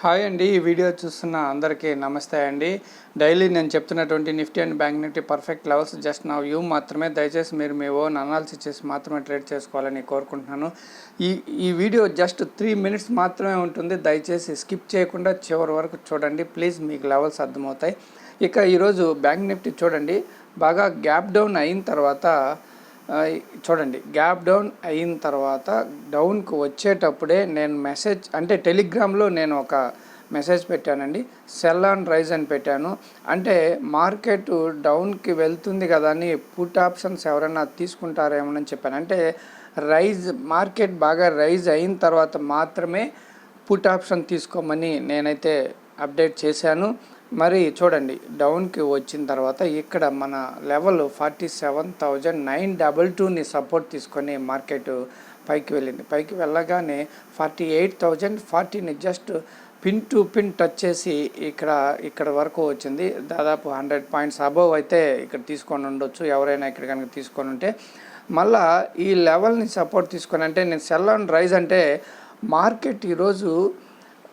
Hi అండి. ఈ video చూస్తున్న అందరికీ నమస్తే అండి. డైలీ నేను చెప్తున్నటువంటి Nifty and bank Nifty perfect levels just నా వ్యూ మాత్రమే. దయచేసి మీరు మీ ఓన్ అనాలిసిస్ చేసి మాత్రమే ట్రేడ్ చేసుకోవాలని కోరుకుంటున్నాను. ఈ వీడియో జస్ట్ 3 minutes మాత్రమే ఉంటుంది. దయచేసి స్కిప్ చేయకుండా చివరి వరకు చూడండి ప్లీజ్, మీకు లెవెల్స్ అర్థమవుతాయి. ఇక ఈరోజు బ్యాంక్ నిఫ్టీ చూడండి, బాగా గ్యాప్ డౌన్ అయిన తర్వాత చూడండి, గ్యాప్ డౌన్ అయిన తర్వాత డౌన్కి వచ్చేటప్పుడే నేను మెసేజ్ అంటే టెలిగ్రామ్లో నేను ఒక మెసేజ్ పెట్టానండి. సెల్ అండ్ రైజ్ అని పెట్టాను. అంటే మార్కెట్ డౌన్కి వెళ్తుంది కదా అని పుట్ ఆప్షన్స్ ఎవరైనా తీసుకుంటారేమోనని చెప్పాను. అంటే మార్కెట్ బాగా రైజ్ అయిన తర్వాత మాత్రమే పుట్ ఆప్షన్ తీసుకోమని నేనైతే అప్డేట్ చేశాను. మరి చూడండి, డౌన్కి వచ్చిన తర్వాత ఇక్కడ మన లెవెల్ 47,922ని సపోర్ట్ తీసుకొని మార్కెట్ పైకి వెళ్ళింది. పైకి వెళ్ళగానే 48,040ని just pin to pin touch చేసి ఇక్కడ వరకు వచ్చింది. దాదాపు 100 పాయింట్స్ అబవ్ అయితే ఇక్కడ తీసుకొని ఉండొచ్చు ఎవరైనా ఇక్కడ కనుక తీసుకొని ఉంటే. మళ్ళా ఈ లెవెల్ని సపోర్ట్ తీసుకొని, అంటే నేను సెల్ అండ్ రైజ్ అంటే మార్కెట్ ఈరోజు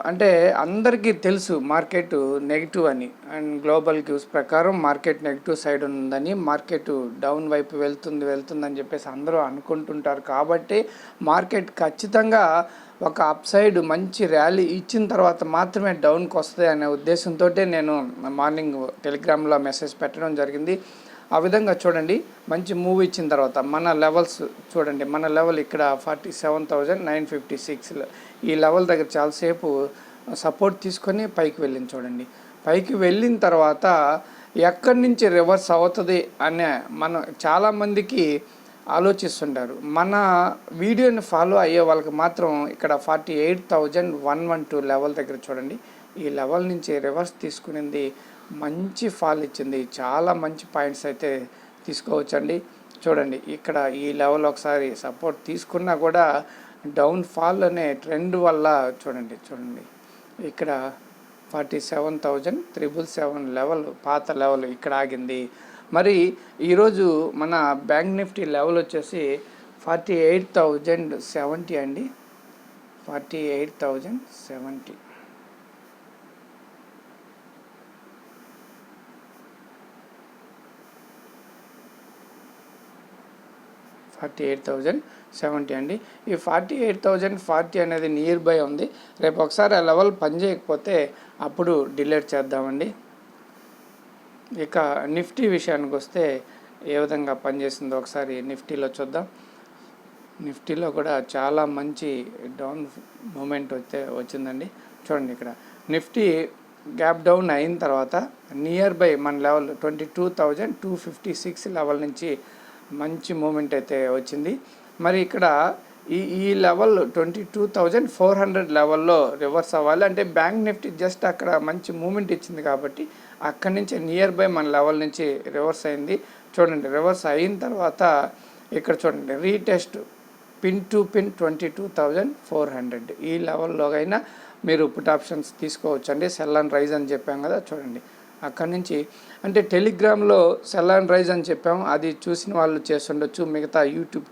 అంటే అందరికీ తెలుసు మార్కెట్ నెగిటివ్ అని, అండ్ గ్లోబల్ క్యూస్ ప్రకారం మార్కెట్ నెగిటివ్ సైడ్ ఉందని, మార్కెట్ డౌన్ వైపు వెళ్తుందని చెప్పేసి అందరూ అనుకుంటుంటారు. కాబట్టి మార్కెట్ ఖచ్చితంగా ఒక అప్ సైడ్ మంచి ర్యాలీ ఇచ్చిన తర్వాత మాత్రమే డౌన్కి వస్తుంది అనే ఉద్దేశంతో నేను మార్నింగ్ టెలిగ్రామ్లో మెసేజ్ పెట్టడం జరిగింది. ఆ విధంగా చూడండి, మంచి మూవ్ ఇచ్చిన తర్వాత మన లెవెల్స్ చూడండి, మన లెవెల్ ఇక్కడ 47,956 ఈ లెవెల్ దగ్గర చాలాసేపు సపోర్ట్ తీసుకొని పైకి వెళ్ళింది. చూడండి, పైకి వెళ్ళిన తర్వాత ఎక్కడి నుంచి రివర్స్ అవుతుంది అనే మనం చాలామందికి ఆలోచిస్తుంటారు. మన వీడియోని ఫాలో అయ్యే వాళ్ళకి మాత్రం ఇక్కడ 48,112 లెవెల్ దగ్గర చూడండి, ఈ లెవెల్ నుంచి రివర్స్ తీసుకునింది, మంచి ఫాల్ ఇచ్చింది. చాలా మంచి పాయింట్స్ అయితే తీసుకోవచ్చండి. చూడండి, ఇక్కడ ఈ లెవెల్ ఒకసారి సపోర్ట్ తీసుకున్నా కూడా డౌన్ ఫాల్ అనే ట్రెండ్ వల్ల చూడండి ఇక్కడ 47,777 లెవెల్ పాత లెవెల్ ఇక్కడ ఆగింది. మరి ఈరోజు మన బ్యాంక్ నిఫ్టీ లెవెల్ వచ్చేసి 48,070 అండి. 48,070 48,070 అండి. ఈ 48,040 అనేది నియర్ బై ఉంది. రేపు ఒకసారి ఆ లెవెల్ పనిచేయకపోతే అప్పుడు డిలీట్ చేద్దామండి. ఇక నిఫ్టీ విషయానికి వస్తే ఏ విధంగా పనిచేసిందో ఒకసారి నిఫ్టీలో చూద్దాం. నిఫ్టీలో కూడా చాలా మంచి డౌన్ మూమెంట్ వచ్చిందండి. చూడండి, ఇక్కడ నిఫ్టీ గ్యాప్ డౌన్ అయిన తర్వాత నియర్ బై మన లెవెల్ 22,256 లెవెల్ నుంచి మంచి మూమెంట్ అయితే వచ్చింది. మరి ఇక్కడ ఈ లెవెల్ 22,400 లెవెల్లో రివర్స్ అవ్వాలి. అంటే బ్యాంక్ నిఫ్టీ జస్ట్ అక్కడ మంచి మూమెంట్ ఇచ్చింది కాబట్టి అక్కడి నుంచి నియర్ బై మన లెవెల్ నుంచి రివర్స్ అయింది. చూడండి, రివర్స్ అయిన తర్వాత ఇక్కడ చూడండి, రీటెస్ట్ పిన్ టు పిన్ 22,400 ఈ లెవెల్లోగైనా మీరు పుట్ ఆప్షన్స్ తీసుకోవచ్చు అండి. సెల్ అండ్ రైజ్ అని చెప్పాం కదా, చూడండి అక్కడి నుంచి. అంటే టెలిగ్రామ్లో సెల్ అండ్ రైజ్ అని చెప్పాము, అది చూసిన వాళ్ళు చేస్తుండొచ్చు. మిగతా యూట్యూబ్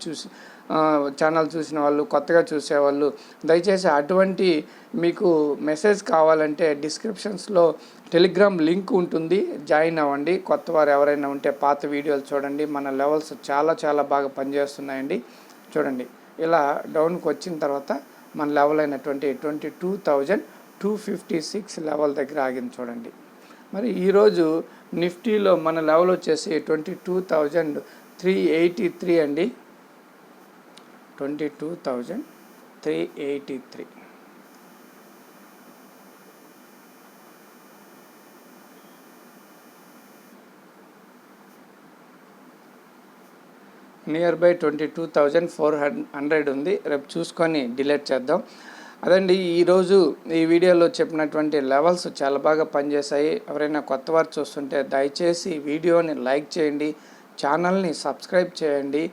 ఛానల్ చూసిన వాళ్ళు, కొత్తగా చూసేవాళ్ళు దయచేసి అటువంటి మీకు మెసేజ్ కావాలంటే డిస్క్రిప్షన్స్లో టెలిగ్రామ్ లింక్ ఉంటుంది, జాయిన్ అవ్వండి. కొత్త వారు ఎవరైనా ఉంటే పాత వీడియోలు చూడండి. మన లెవెల్స్ చాలా బాగా పనిచేస్తున్నాయండి. చూడండి, ఇలా డౌన్కి వచ్చిన తర్వాత మన లెవెల్ అయినటువంటి 22,256 లెవెల్ దగ్గర ఆగింది. చూడండి, మరి ఈరోజు నిఫ్టీలో మన లెవెల్ వచ్చేసి 22,383 అండి. 22,383 నియర్ బై 22,400 ఉంది. రేపు చూసుకొని డిలీట్ చేద్దాం. అదండి ఈరోజు ఈ వీడియోలో చెప్పినటువంటి లెవెల్స్ చాలా బాగా పనిచేశాయి. ఎవరైనా కొత్త వారు చూస్తుంటే దయచేసి వీడియోని లైక్ చేయండి, ఛానల్ని సబ్స్క్రైబ్ చేయండి.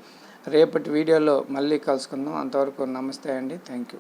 రేపటి వీడియోలో మళ్ళీ కలుసుకుందాం. అంతవరకు నమస్తే అండి. Thank you.